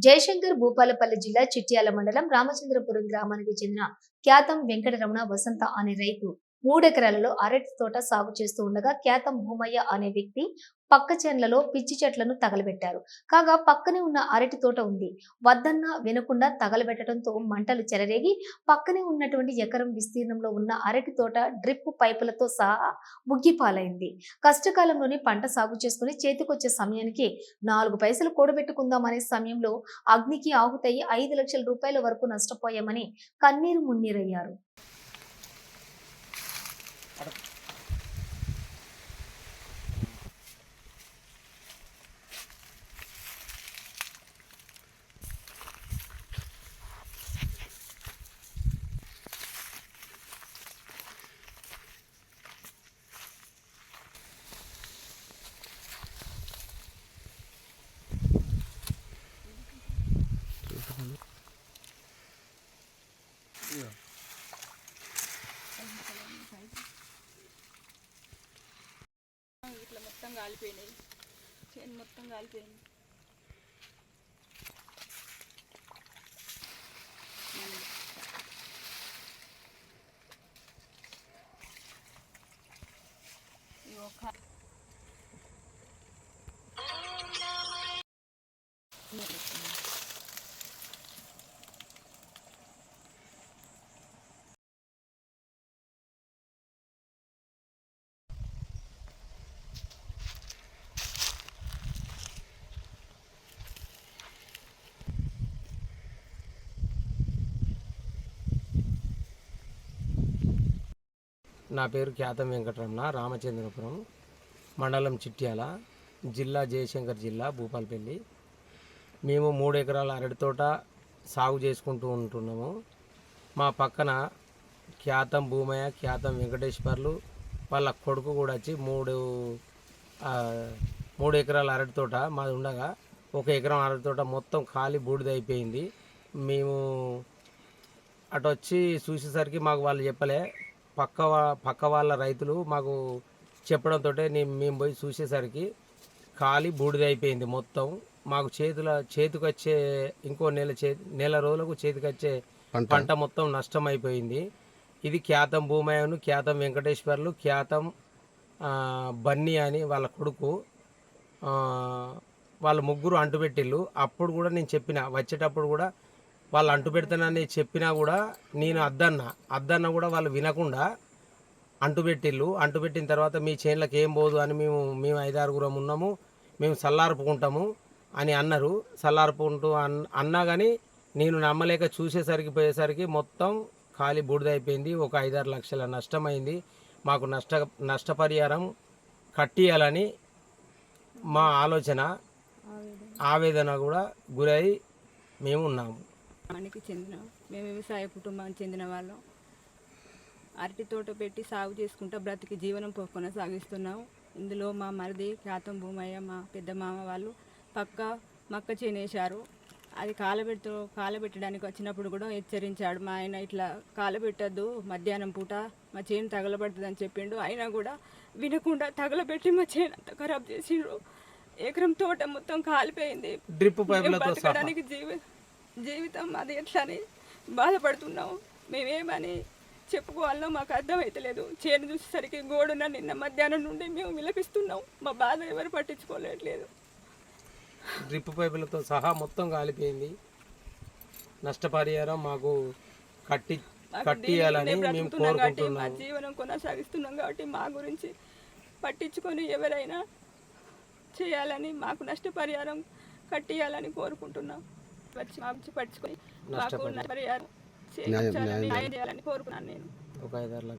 జయశంకర్ భూపాలపల్లి జిల్లా చిట్యాల మండలం రామచంద్రపురం గ్రామానికి చెందిన ఖ్యాతం వెంకటరమణ వసంత అనే రైతు 3 ఎకరాలలో అరటి తోట సాగు చేస్తూ ఉండగా ఖ్యాతం భూమయ్య అనే వ్యక్తి పక్క చేన్లలో పిచ్చి చెట్లను తగలబెట్టారు. కాగా పక్కనే ఉన్న అరటి తోట ఉంది. వద్దన్నా వినకుండా తగలబెట్టడంతో మంటలు చెలరేగి పక్కనే ఉన్నటువంటి ఎకరం విస్తీర్ణంలో ఉన్న అరటి తోట డ్రిప్ పైపులతో సహా ముగ్గిపాలైంది. కష్టకాలంలోనే పంట సాగు చేసుకుని చేతికొచ్చే సమయానికి 4 పైసలు కూడబెట్టుకుందామనే సమయంలో అగ్నికి ఆహుతయ్యి 5 లక్షల రూపాయల వరకు నష్టపోయామని కన్నీరు మున్నీరయ్యారు. ఇట్లా మొత్తం కాలిపోయినాయి, చేను మొత్తం కాలిపోయింది. నా పేరు ఖ్యాతం వెంకటరమణ, రామచంద్రపురం మండలం చిట్యాల, జిల్లా జయశంకర్ జిల్లా భూపాలపల్లి. మేము 3 ఎకరాల అరటి తోట సాగు చేసుకుంటూ ఉంటున్నాము. మా పక్కన ఖ్యాతం భూమయ్య, ఖ్యాతం వెంకటేశ్వర్లు వాళ్ళ కొడుకు కూడా వచ్చి 3 ఎకరాల అరటి తోట మాది ఉండగా 1 ఎకరం అరటి తోట మొత్తం ఖాళీ బూడిదైపోయింది. మేము అటు వచ్చి చూసేసరికి మాకు వాళ్ళు చెప్పలే, పక్క వాళ్ళ రైతులు మాకు చెప్పడంతో మేము పోయి చూసేసరికి ఖాళీ బూడిదైపోయింది మొత్తం. మాకు చేతికొచ్చే ఇంకో నెల రోజులకు చేతికొచ్చే పంట మొత్తం నష్టం అయిపోయింది. ఇది ఖ్యాతం భూమయ్యను, ఖ్యాతం వెంకటేశ్వర్లు, ఖ్యాతం బన్నీ అని వాళ్ళ కొడుకు, వాళ్ళ ముగ్గురు అంటుపెట్టిళ్ళు. అప్పుడు కూడా నేను చెప్పిన, వచ్చేటప్పుడు కూడా వాళ్ళు అంటు పెడతానని చెప్పినా కూడా నేను అద్దన్న కూడా వాళ్ళు వినకుండా అంటుపెట్టిన తర్వాత మీ చేనులకు ఏం పోదు అని మేము 5-6 ఉన్నాము, మేము సల్లార్పుకుంటాము అని అన్నారు. సల్లార్పుకుంటూ అన్నా కానీ నేను నమ్మలేక పోయేసరికి మొత్తం ఖాళీ బూడిదైపోయింది. ఒక 5-6 లక్షల నష్టమైంది. మాకు నష్టపరిహారం కట్టియాలని మా ఆలోచన, ఆవేదన కూడా గురై మేము ఉన్నాము. మేము వ్యవసాయ కుటుంబానికి చెందిన వాళ్ళం. అరటి తోట పెట్టి సాగు చేసుకుంటూ బ్రతికి జీవనం కొనసాగిస్తున్నాం. ఇందులో మా మరిది ఖ్యాతం భూమయ్య, మా పెద్ద మామ వాళ్ళు మక్క చేనేశారు. అది కాలబెట్టడానికి వచ్చినప్పుడు కూడా హెచ్చరించాడు మా ఆయన, ఇట్లా కాలబెట్టద్దు, మధ్యాహ్నం పూట మా చేను తగలబడుతుందని చెప్పిండు. అయినా కూడా వినకుండా తగలబెట్టి మా చేను అంతా ఖరాబ్ చేసిండ్రు. ఎకరం తోట మొత్తం కాలిపోయింది. బతకడానికి జీవితం అది ఎట్లని బాధపడుతున్నాం. మేమేమని చెప్పుకోవాలో మాకు అర్థమవుతలేదు. చేను చూసేసరికి గోడున నిన్న మధ్యాహ్నం నుండి మేము విలపిస్తున్నాం. మా బాధ ఎవరు పట్టించుకోలేట్లేదు. డ్రిప్ పైపులతో సహా మొత్తం కాలిపోయింది. నష్టపరిహారం మాకు కట్టియాలని మేము కోరుకుంటున్నాం. మా జీవనం కొనసాగిస్తున్నాం కాబట్టి మా గురించి పట్టించుకొని ఎవరైనా చేయాలని, మాకు నష్టపరిహారం కట్టియాలని కోరుకుంటున్నాం. పట్టించుకొని మాకు పరిహారం చేయాలని కోరుకున్నాను నేను. ఒక 5-6 లక్షలు